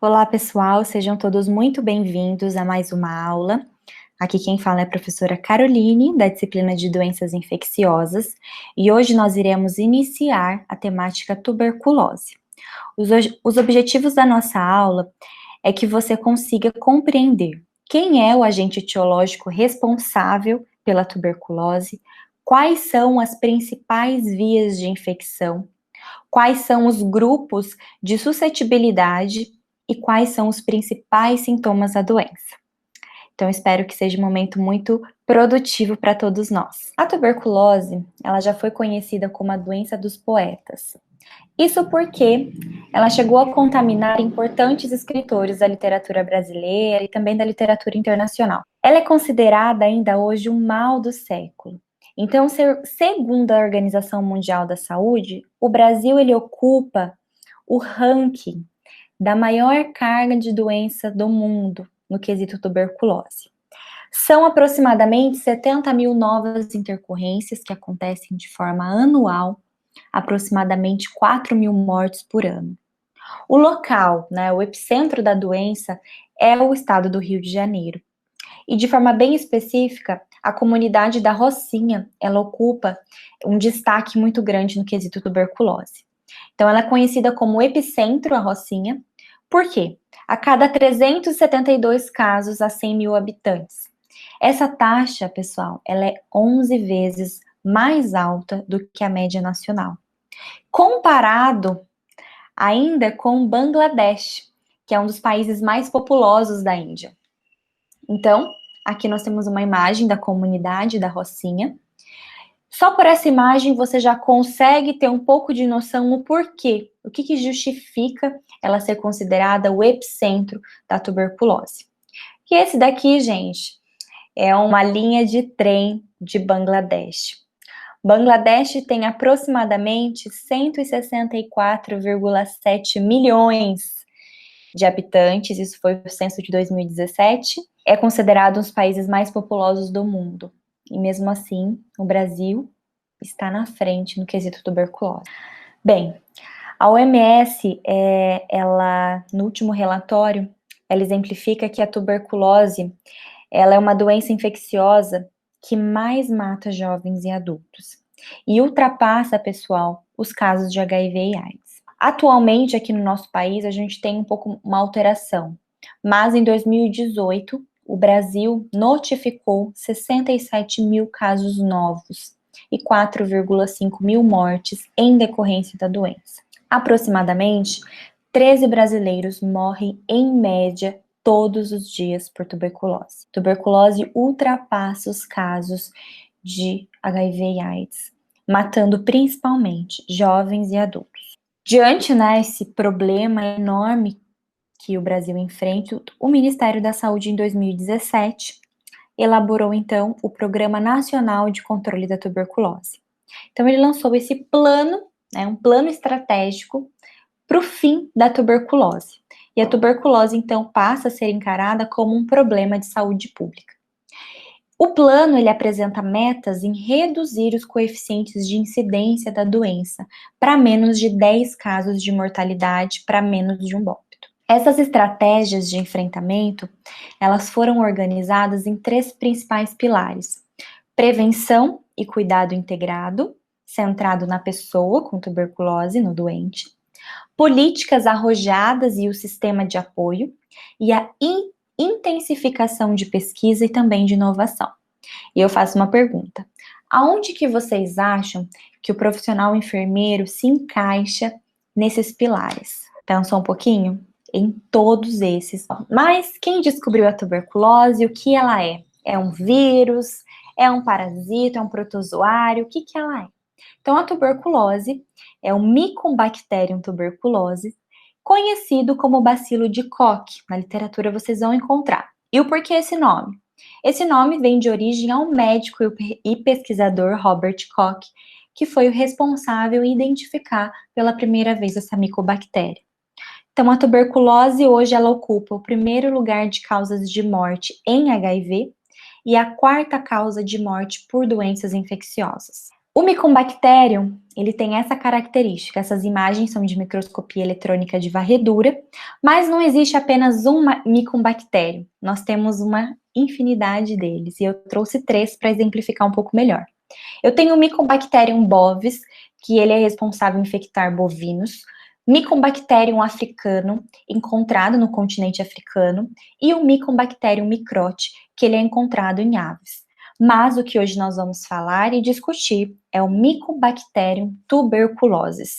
Olá, pessoal, sejam todos muito bem-vindos a mais uma aula. Aqui quem fala é a professora Caroline, da disciplina de Doenças Infecciosas, e hoje nós iremos iniciar a temática tuberculose. Os objetivos da nossa aula é que você consiga compreender quem é o agente etiológico responsável pela tuberculose, quais são as principais vias de infecção, quais são os grupos de suscetibilidade e quais são os principais sintomas da doença. Então, espero que seja um momento muito produtivo para todos nós. A tuberculose, ela já foi conhecida como a doença dos poetas. Isso porque ela chegou a contaminar importantes escritores da literatura brasileira e também da literatura internacional. Ela é considerada ainda hoje o mal do século. Então, segundo a Organização Mundial da Saúde, o Brasil ele ocupa o ranking da maior carga de doença do mundo no quesito tuberculose. São aproximadamente 70 mil novas intercorrências que acontecem de forma anual, aproximadamente 4 mil mortes por ano. O local, o epicentro da doença é o estado do Rio de Janeiro. E de forma bem específica, a comunidade da Rocinha, ela ocupa um destaque muito grande no quesito tuberculose. Então, ela é conhecida como epicentro, a Rocinha. Por quê? A cada 372 casos a 100 mil habitantes. Essa taxa, pessoal, ela é 11 vezes mais alta do que a média nacional. Comparado ainda com Bangladesh, que é um dos países mais populosos da Índia. Então, aqui nós temos uma imagem da comunidade da Rocinha. Só por essa imagem você já consegue ter um pouco de noção do porquê, o que justifica ela ser considerada o epicentro da tuberculose. E esse daqui, gente, é uma linha de trem de Bangladesh. Bangladesh tem aproximadamente 164,7 milhões de habitantes, isso foi o censo de 2017, é considerado um dos países mais populosos do mundo. E mesmo assim, o Brasil está na frente no quesito tuberculose. Bem, a OMS, ela, no último relatório, ela exemplifica que a tuberculose, ela é uma doença infecciosa que mais mata jovens e adultos. E ultrapassa, pessoal, os casos de HIV e AIDS. Atualmente, aqui no nosso país, a gente tem um pouco uma alteração. Mas em 2018, o Brasil notificou 67 mil casos novos e 4,5 mil mortes em decorrência da doença. Aproximadamente 13 brasileiros morrem em média todos os dias por tuberculose. Tuberculose ultrapassa os casos de HIV e AIDS, matando principalmente jovens e adultos. Diante esse problema enorme que o Brasil enfrenta, o Ministério da Saúde, em 2017, elaborou, então, o Programa Nacional de Controle da Tuberculose. Então, ele lançou esse plano, um plano estratégico para o fim da tuberculose. E a tuberculose, então, passa a ser encarada como um problema de saúde pública. O plano, ele apresenta metas em reduzir os coeficientes de incidência da doença para menos de 10 casos de mortalidade para menos de um óbito. Essas estratégias de enfrentamento, elas foram organizadas em 3 principais pilares: prevenção e cuidado integrado, centrado na pessoa com tuberculose, no doente; políticas arrojadas e o sistema de apoio; e a intensificação de pesquisa e também de inovação. E eu faço uma pergunta: aonde que vocês acham que o profissional enfermeiro se encaixa nesses pilares? Pensou um pouquinho? Em todos esses. Mas quem descobriu a tuberculose, o que ela é? É um vírus? É um parasita? É um protozoário? O que ela é? Então, a tuberculose é o Mycobacterium tuberculose, conhecido como bacilo de Koch. Na literatura vocês vão encontrar. E o porquê esse nome? Esse nome vem de origem ao médico e pesquisador Robert Koch, que foi o responsável em identificar pela primeira vez essa micobactéria. Então, a tuberculose hoje ela ocupa o primeiro lugar de causas de morte em HIV e a 4ª causa de morte por doenças infecciosas. O Mycobacterium, ele tem essa característica, essas imagens são de microscopia eletrônica de varredura, mas não existe apenas um Mycobacterium, nós temos uma infinidade deles, e eu trouxe 3 para exemplificar um pouco melhor. Eu tenho o Mycobacterium bovis, que ele é responsável em infectar bovinos, Mycobacterium africano, encontrado no continente africano, e o Mycobacterium microte, que ele é encontrado em aves. Mas o que hoje nós vamos falar e discutir é o Mycobacterium tuberculosis.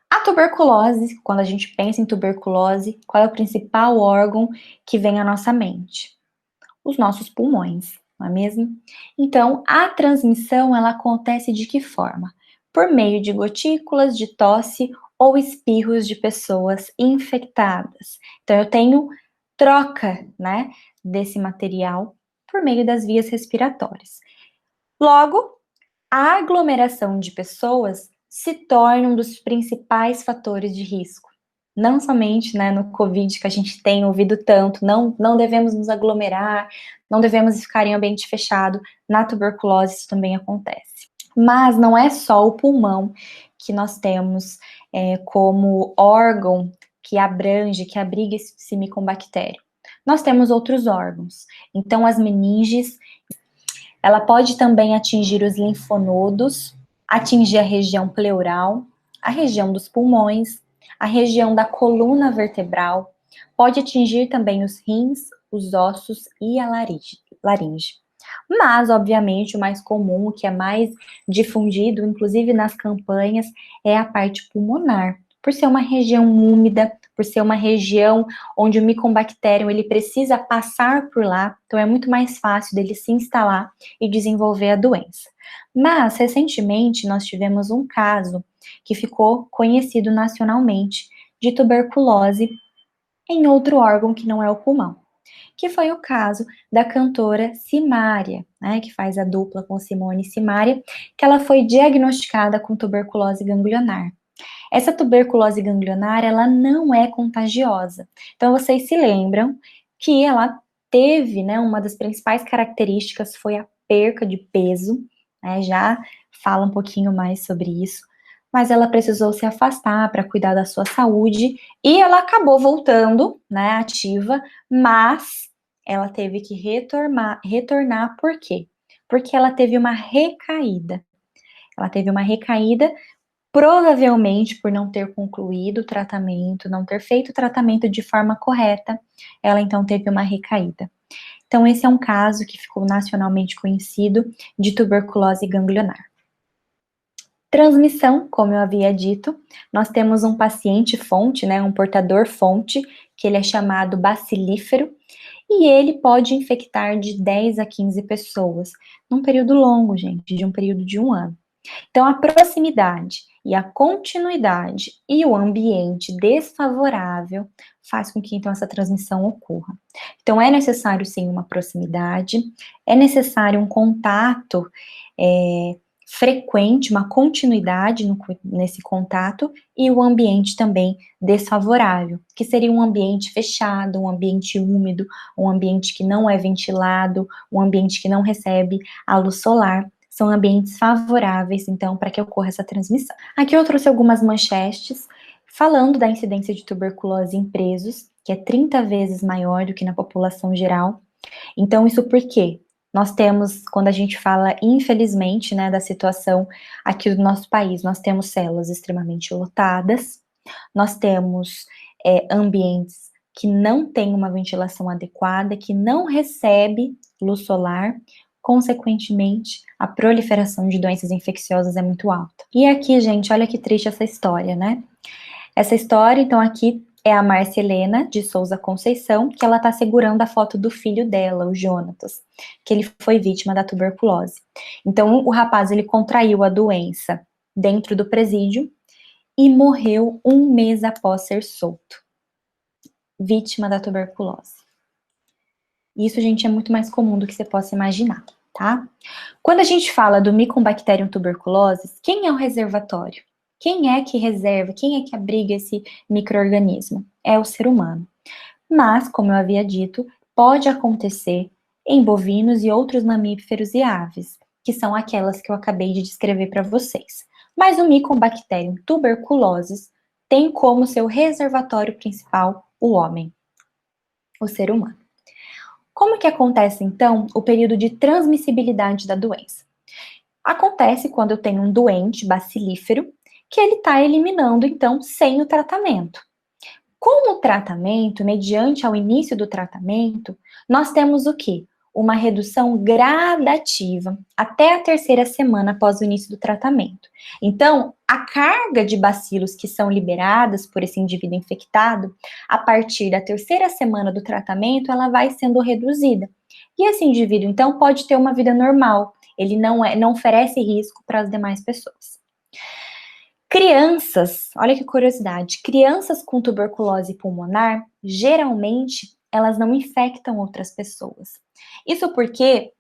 A tuberculose, quando a gente pensa em tuberculose, qual é o principal órgão que vem à nossa mente? Os nossos pulmões, não é mesmo? Então, a transmissão, ela acontece de que forma? Por meio de gotículas de tosse ou espirros de pessoas infectadas. Então, eu tenho troca, né, desse material por meio das vias respiratórias. Logo, a aglomeração de pessoas se torna um dos principais fatores de risco. Não somente, né, no Covid, que a gente tem ouvido tanto, não devemos nos aglomerar, não devemos ficar em ambiente fechado, na tuberculose isso também acontece. Mas não é só o pulmão que nós temos como órgão que abrange, que abriga esse Mycobacterium. Nós temos outros órgãos. Então, as meninges, ela pode também atingir os linfonodos, atingir a região pleural, a região dos pulmões, a região da coluna vertebral, pode atingir também os rins, os ossos e a laringe. Mas, obviamente, o mais comum, o que é mais difundido, inclusive nas campanhas, é a parte pulmonar, por ser uma região úmida, por ser uma região onde o Mycobacterium ele precisa passar por lá, então é muito mais fácil dele se instalar e desenvolver a doença. Mas, recentemente, nós tivemos um caso que ficou conhecido nacionalmente de tuberculose em outro órgão que não é o pulmão, que foi o caso da cantora Simária, né, que faz a dupla com Simone e Simária, que ela foi diagnosticada com tuberculose ganglionar. Essa tuberculose ganglionar, ela não é contagiosa. Então, vocês se lembram que ela teve, né, uma das principais características foi a perca de peso, né, já fala um pouquinho mais sobre isso, mas ela precisou se afastar para cuidar da sua saúde e ela acabou voltando, né, ativa, mas ela teve que retornar por quê? Porque ela teve uma recaída. Ela teve uma recaída provavelmente por não ter concluído o tratamento, não ter feito o tratamento de forma correta, ela então teve uma recaída. Então, esse é um caso que ficou nacionalmente conhecido de tuberculose ganglionar. Transmissão, como eu havia dito, nós temos um paciente fonte, né, um portador fonte, que ele é chamado bacilífero, e ele pode infectar de 10 a 15 pessoas, num período longo, gente, de um período de 1 ano. Então, a proximidade e a continuidade e o ambiente desfavorável faz com que, então, essa transmissão ocorra. Então, é necessário, sim, uma proximidade, é necessário um contato frequente, uma continuidade nesse contato e o ambiente também desfavorável, que seria um ambiente fechado, um ambiente úmido, um ambiente que não é ventilado, um ambiente que não recebe a luz solar. São ambientes favoráveis, então, para que ocorra essa transmissão. Aqui eu trouxe algumas manchetes falando da incidência de tuberculose em presos, que é 30 vezes maior do que na população geral. Então, isso por quê? Nós temos, quando a gente fala, infelizmente, né, da situação aqui do nosso país, nós temos células extremamente lotadas, nós temos ambientes que não têm uma ventilação adequada, que não recebe luz solar, consequentemente, a proliferação de doenças infecciosas é muito alta. E aqui, gente, olha que triste essa história, né? Essa história, então, aqui é a Márcia Helena de Souza Conceição, que ela tá segurando a foto do filho dela, o Jonatas, que ele foi vítima da tuberculose. Então, o rapaz, ele contraiu a doença dentro do presídio e morreu 1 mês após ser solto, vítima da tuberculose. Isso, gente, é muito mais comum do que você possa imaginar, tá? Quando a gente fala do Mycobacterium tuberculosis, quem é o reservatório? Quem é que reserva, quem é que abriga esse micro-organismo? É o ser humano. Mas, como eu havia dito, pode acontecer em bovinos e outros mamíferos e aves. que são aquelas que eu acabei de descrever para vocês. Mas o Mycobacterium tuberculosis tem como seu reservatório principal o homem, o ser humano. Como que acontece, então, o período de transmissibilidade da doença? Acontece quando eu tenho um doente bacilífero que ele está eliminando, então, sem o tratamento. Com o tratamento, mediante ao início do tratamento, nós temos o quê? Uma redução gradativa até a terceira semana após o início do tratamento. Então, a carga de bacilos que são liberadas por esse indivíduo infectado, a partir da terceira semana do tratamento, ela vai sendo reduzida. E esse indivíduo, então, pode ter uma vida normal. Ele não oferece risco para as demais pessoas. Crianças, olha que curiosidade, crianças com tuberculose pulmonar, geralmente, elas não infectam outras pessoas. Isso porque,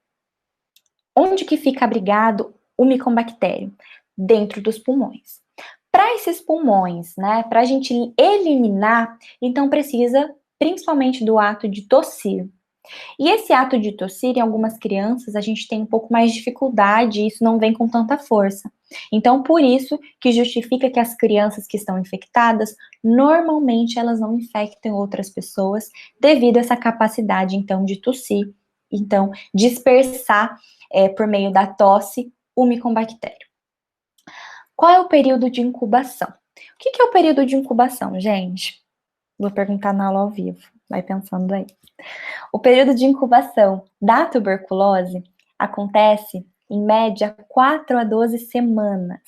onde que fica abrigado o Mycobacterium? Dentro dos pulmões. Para esses pulmões, né, para a gente eliminar, então precisa principalmente do ato de tossir. E esse ato de tossir, em algumas crianças, a gente tem um pouco mais de dificuldade e isso não vem com tanta força. Então, por isso que justifica que as crianças que estão infectadas, normalmente elas não infectam outras pessoas devido a essa capacidade, então, de tossir, então, dispersar por meio da tosse o Mycobacterium. Qual é o período de incubação? O que é o período de incubação, gente? Vou perguntar na aula ao vivo, vai pensando aí. O período de incubação da tuberculose acontece, em média, 4 a 12 semanas.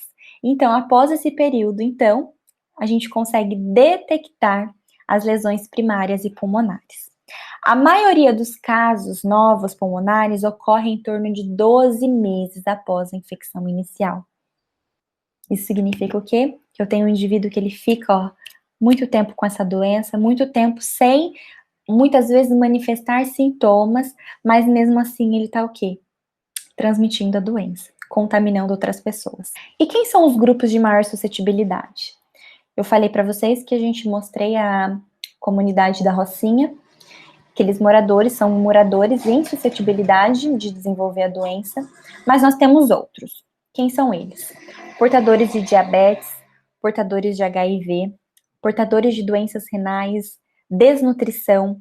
Então, após esse período, então, a gente consegue detectar as lesões primárias e pulmonares. A maioria dos casos novos pulmonares ocorre em torno de 12 meses após a infecção inicial. Isso significa o quê? Que eu tenho um indivíduo que ele fica, muito tempo com essa doença, muito tempo sem, muitas vezes, manifestar sintomas, mas mesmo assim ele tá o quê? Transmitindo a doença, contaminando outras pessoas. E quem são os grupos de maior suscetibilidade? Eu falei para vocês que a gente mostrei a comunidade da Rocinha, aqueles moradores são moradores em suscetibilidade de desenvolver a doença, mas nós temos outros. Quem são eles? Portadores de diabetes, portadores de HIV, portadores de doenças renais, desnutrição,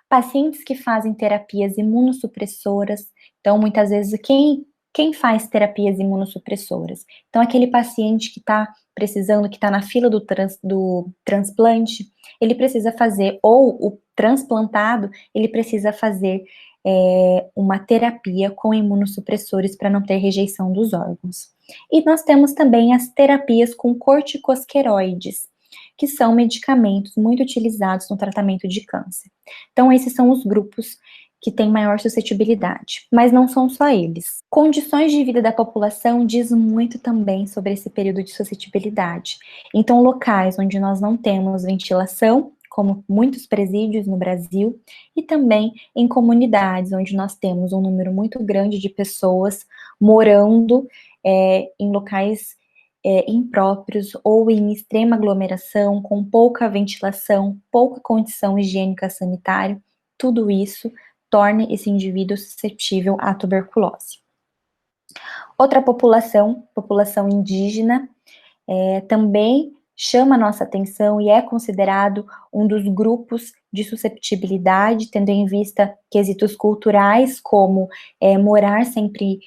pacientes que fazem terapias imunossupressoras. Então, muitas vezes, quem faz terapias imunossupressoras? Então, aquele paciente que está precisando, que está na fila do transplante, ele precisa fazer, ou o transplantado, ele precisa fazer uma terapia com imunossupressores para não ter rejeição dos órgãos. E nós temos também as terapias com corticosteroides, que são medicamentos muito utilizados no tratamento de câncer. Então, esses são os grupos que têm maior suscetibilidade, mas não são só eles. Condições de vida da população diz muito também sobre esse período de suscetibilidade. Então, locais onde nós não temos ventilação, como muitos presídios no Brasil, e também em comunidades onde nós temos um número muito grande de pessoas morando em locais impróprios ou em extrema aglomeração, com pouca ventilação, pouca condição higiênica sanitária, tudo isso torna esse indivíduo suscetível à tuberculose. Outra população indígena, também chama a nossa atenção e é considerado um dos grupos de susceptibilidade, tendo em vista quesitos culturais, como morar sempre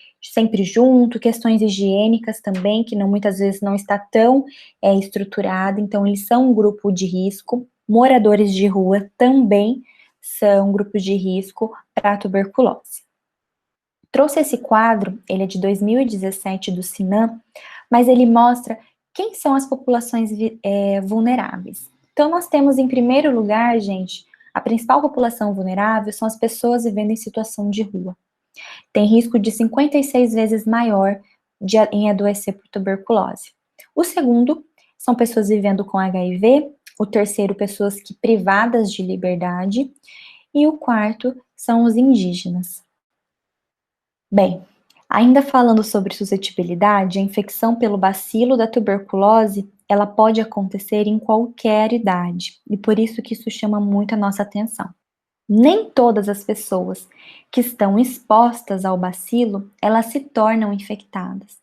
junto, questões higiênicas também, que muitas vezes não está tão estruturada, então eles são um grupo de risco. Moradores de rua também são grupos de risco para a tuberculose. Trouxe esse quadro, ele é de 2017 do Sinan, mas ele mostra quem são as populações vulneráveis. Então, nós temos, em primeiro lugar, gente, a principal população vulnerável são as pessoas vivendo em situação de rua. Tem risco de 56 vezes maior em adoecer por tuberculose. O segundo são pessoas vivendo com HIV, o terceiro, pessoas privadas de liberdade, e o quarto são os indígenas. Bem, ainda falando sobre suscetibilidade, a infecção pelo bacilo da tuberculose, ela pode acontecer em qualquer idade, e por isso que isso chama muito a nossa atenção. Nem todas as pessoas que estão expostas ao bacilo, elas se tornam infectadas.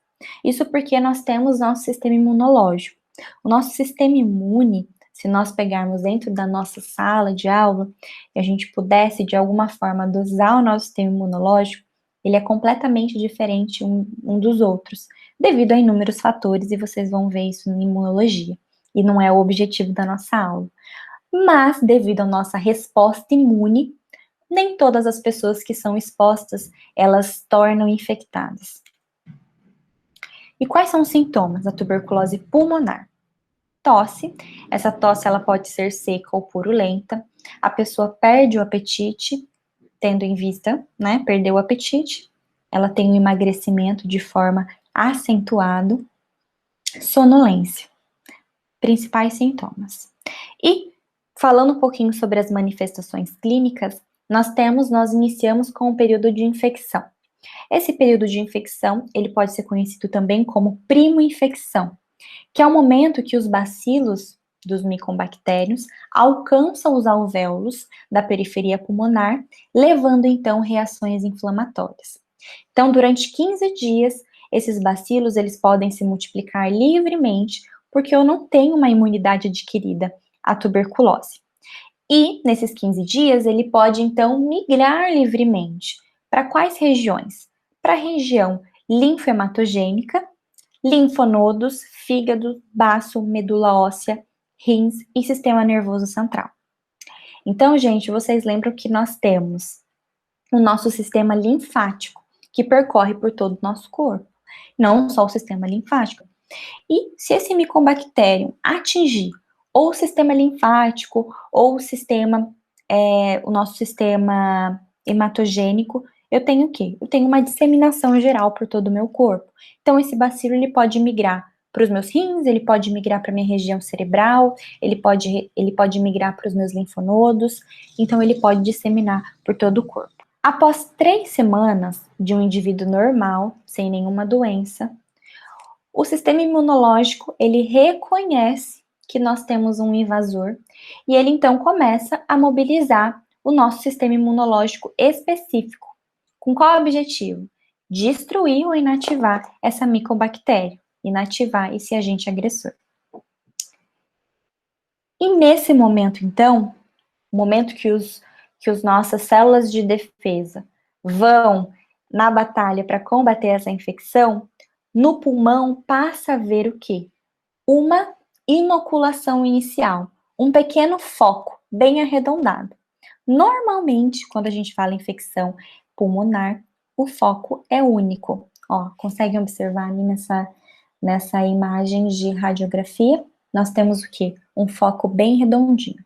Isso porque nós temos nosso sistema imunológico. O nosso sistema imune, se nós pegarmos dentro da nossa sala de aula e a gente pudesse de alguma forma dosar o nosso sistema imunológico, ele é completamente diferente um dos outros, devido a inúmeros fatores, e vocês vão ver isso na imunologia. E não é o objetivo da nossa aula. Mas, devido à nossa resposta imune, nem todas as pessoas que são expostas, elas tornam infectadas. E quais são os sintomas da tuberculose pulmonar? Tosse. Essa tosse ela pode ser seca ou purulenta. A pessoa perde o apetite, tendo em vista, né, perdeu o apetite. Ela tem um emagrecimento de forma acentuada. Sonolência. Principais sintomas. E, falando um pouquinho sobre as manifestações clínicas, nós iniciamos com o período de infecção. Esse período de infecção, ele pode ser conhecido também como primo-infecção, que é o momento que os bacilos dos micobactérios alcançam os alvéolos da periferia pulmonar, levando então reações inflamatórias. Então, durante 15 dias, esses bacilos eles podem se multiplicar livremente, porque eu não tenho uma imunidade adquirida à tuberculose. E, nesses 15 dias, ele pode, então, migrar livremente. Para quais regiões? Para a região linfohematogênica, linfonodos, fígado, baço, medula óssea, rins e sistema nervoso central. Então, gente, vocês lembram que nós temos o nosso sistema linfático, que percorre por todo o nosso corpo, não só o sistema linfático. E se esse micobactério atingir ou o sistema linfático, ou o nosso sistema hematogênico, eu tenho o quê? Eu tenho uma disseminação geral por todo o meu corpo. Então, esse bacilo, ele pode migrar para os meus rins, ele pode migrar para a minha região cerebral, ele pode migrar para os meus linfonodos, então ele pode disseminar por todo o corpo. Após 3 semanas de um indivíduo normal, sem nenhuma doença, o sistema imunológico, ele reconhece que nós temos um invasor e ele então começa a mobilizar o nosso sistema imunológico específico. Com qual objetivo? Destruir ou inativar essa micobactéria, inativar esse agente agressor. E nesse momento, então, o momento que as nossas células de defesa vão na batalha para combater essa infecção, no pulmão passa a haver o quê? Uma inoculação inicial, um pequeno foco bem arredondado. Normalmente, quando a gente fala em infecção pulmonar, o foco é único. Ó, conseguem observar ali nessa imagem de radiografia? Nós temos o quê? Um foco bem redondinho.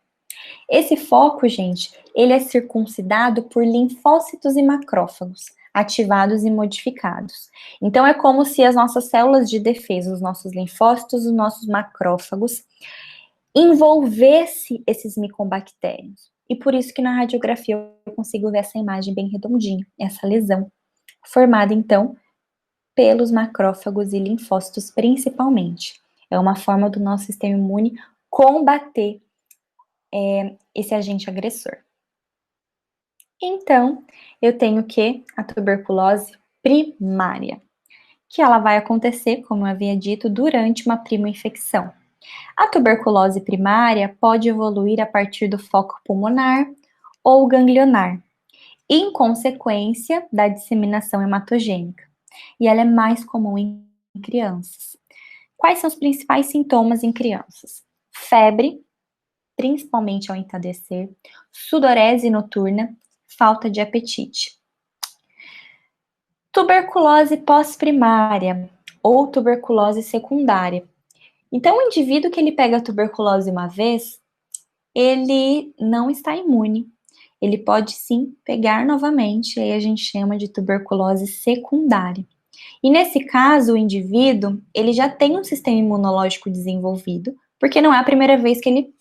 Esse foco, gente, ele é circuncidado por linfócitos e macrófagos, ativados e modificados. Então, é como se as nossas células de defesa, os nossos linfócitos, os nossos macrófagos, envolvesse esses micobactérios. E por isso que na radiografia eu consigo ver essa imagem bem redondinha, essa lesão, formada, então, pelos macrófagos e linfócitos principalmente. É uma forma do nosso sistema imune combater esse agente agressor. Então, eu tenho que a tuberculose primária, que ela vai acontecer, como eu havia dito, durante uma primo-infecção. A tuberculose primária pode evoluir a partir do foco pulmonar ou ganglionar, em consequência da disseminação hematogênica, e ela é mais comum em crianças. Quais são os principais sintomas em crianças? Febre, principalmente ao entardecer, sudorese noturna, falta de apetite. Tuberculose pós-primária ou tuberculose secundária. Então, o indivíduo que ele pega a tuberculose uma vez, ele não está imune. Ele pode sim pegar novamente, e aí a gente chama de tuberculose secundária. E nesse caso, o indivíduo, ele já tem um sistema imunológico desenvolvido, porque não é a primeira vez que ele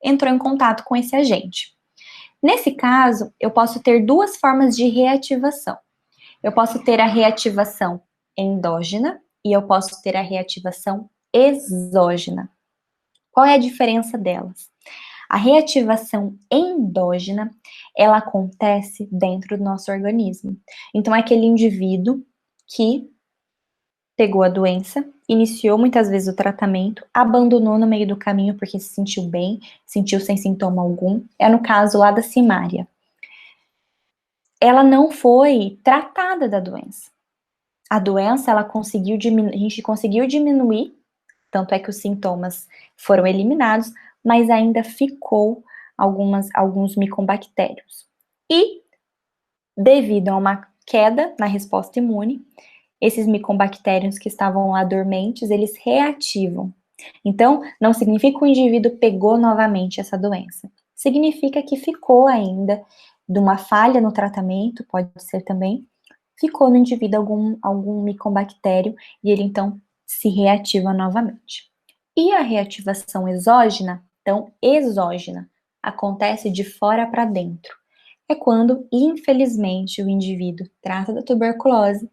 entrou em contato com esse agente. Nesse caso, eu posso ter duas formas de reativação. Eu posso ter a reativação endógena e eu posso ter a reativação exógena. Qual é a diferença delas? A reativação endógena, ela acontece dentro do nosso organismo. Então, é aquele indivíduo que pegou a doença, iniciou muitas vezes o tratamento, abandonou no meio do caminho porque se sentiu bem, sentiu sem sintoma algum. É no caso lá da simária. Ela não foi tratada da doença. A doença, a gente conseguiu diminuir, tanto é que os sintomas foram eliminados, mas ainda ficou alguns micobactérios. E, devido a uma queda na resposta imune, esses micobactérios que estavam lá dormentes, eles reativam. Então, não significa que o indivíduo pegou novamente essa doença. Significa que ficou ainda de uma falha no tratamento, pode ser também, ficou no indivíduo algum micobactério e ele então se reativa novamente. E a reativação exógena, então exógena, acontece de fora para dentro. É quando, infelizmente, o indivíduo trata da tuberculose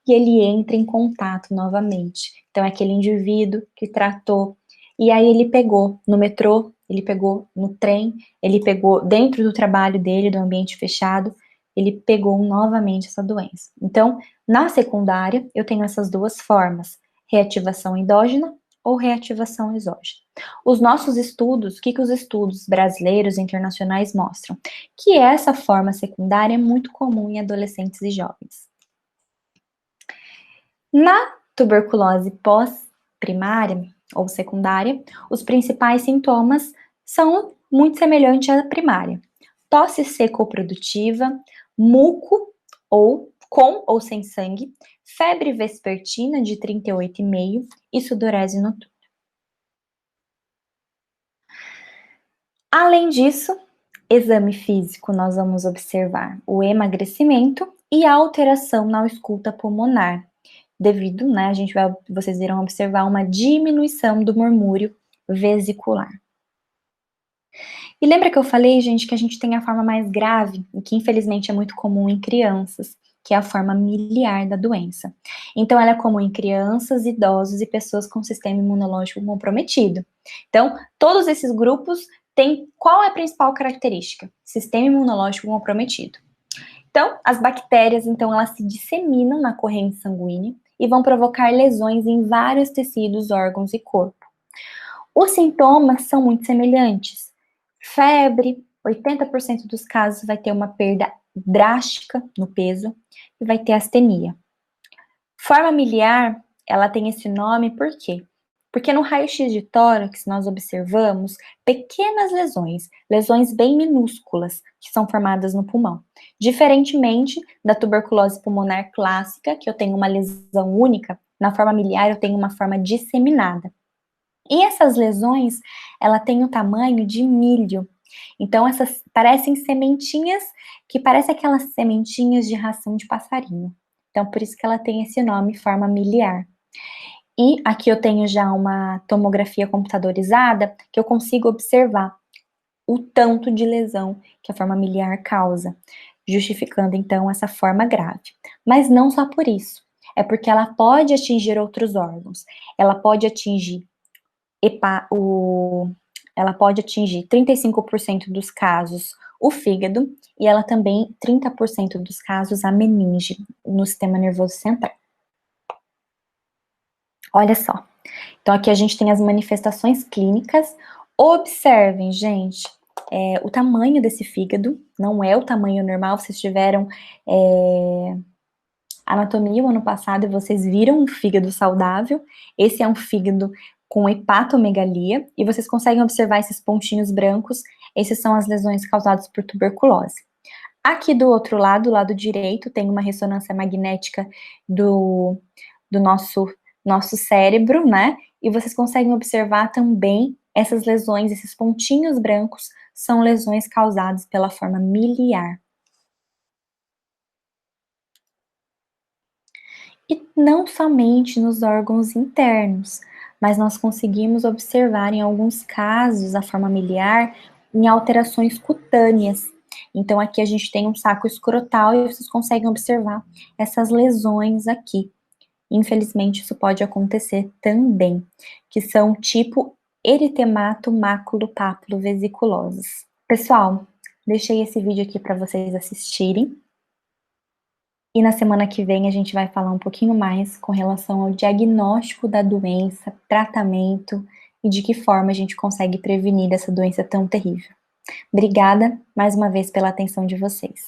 e ele entra em contato novamente. Então, é aquele indivíduo que tratou, e aí ele pegou no metrô, ele pegou no trem, ele pegou dentro do trabalho dele, do ambiente fechado, ele pegou novamente essa doença. Então, na secundária, eu tenho essas duas formas, reativação endógena ou reativação exógena. Os nossos estudos, o que os estudos brasileiros e internacionais mostram? Que essa forma secundária é muito comum em adolescentes e jovens. Na tuberculose pós-primária ou secundária, os principais sintomas são muito semelhantes à primária. Tosse seco-produtiva, muco ou com ou sem sangue, febre vespertina de 38,5 e sudorese noturna. Além disso, exame físico, nós vamos observar o emagrecimento e a alteração na ausculta pulmonar, devido, né, vocês irão observar uma diminuição do murmúrio vesicular. E lembra que eu falei, gente, que a gente tem a forma mais grave, e que infelizmente é muito comum em crianças, que é a forma miliar da doença. Então, ela é comum em crianças, idosos e pessoas com sistema imunológico comprometido. Então, todos esses grupos têm qual é a principal característica? Sistema imunológico comprometido. Então, as bactérias, então, elas se disseminam na corrente sanguínea e vão provocar lesões em vários tecidos, órgãos e corpo. Os sintomas são muito semelhantes. Febre, 80% dos casos vai ter uma perda drástica no peso e vai ter astenia. Forma miliar, ela tem esse nome por quê? Porque no raio-x de tórax nós observamos pequenas lesões bem minúsculas, que são formadas no pulmão. Diferentemente da tuberculose pulmonar clássica, que eu tenho uma lesão única, na forma miliar eu tenho uma forma disseminada. E essas lesões, ela tem o tamanho de milho. Então, essas parecem sementinhas, que parecem aquelas sementinhas de ração de passarinho. Então, por isso que ela tem esse nome, forma miliar. E aqui eu tenho já uma tomografia computadorizada, que eu consigo observar o tanto de lesão que a forma miliar causa, justificando, então, essa forma grave. Mas não só por isso, é porque ela pode atingir outros órgãos. Ela pode atingir ela pode atingir 35% dos casos o fígado e ela também 30% dos casos a meninge no sistema nervoso central. Olha só. Então aqui a gente tem as manifestações clínicas. Observem, gente, o tamanho desse fígado não é o tamanho normal. Vocês tiveram anatomia o ano passado e vocês viram um fígado saudável. Esse é um fígado com hepatomegalia, e vocês conseguem observar esses pontinhos brancos, essas são as lesões causadas por tuberculose. Aqui do outro lado, lado direito, tem uma ressonância magnética do nosso cérebro, né? E vocês conseguem observar também essas lesões, esses pontinhos brancos, são lesões causadas pela forma miliar. E não somente nos órgãos internos, mas nós conseguimos observar em alguns casos a forma miliar em alterações cutâneas. Então aqui a gente tem um saco escrotal e vocês conseguem observar essas lesões aqui. Infelizmente isso pode acontecer também, que são tipo eritematomaculopapilo-vesiculosis. Pessoal, deixei esse vídeo aqui para vocês assistirem. E na semana que vem a gente vai falar um pouquinho mais com relação ao diagnóstico da doença, tratamento e de que forma a gente consegue prevenir essa doença tão terrível. Obrigada mais uma vez pela atenção de vocês.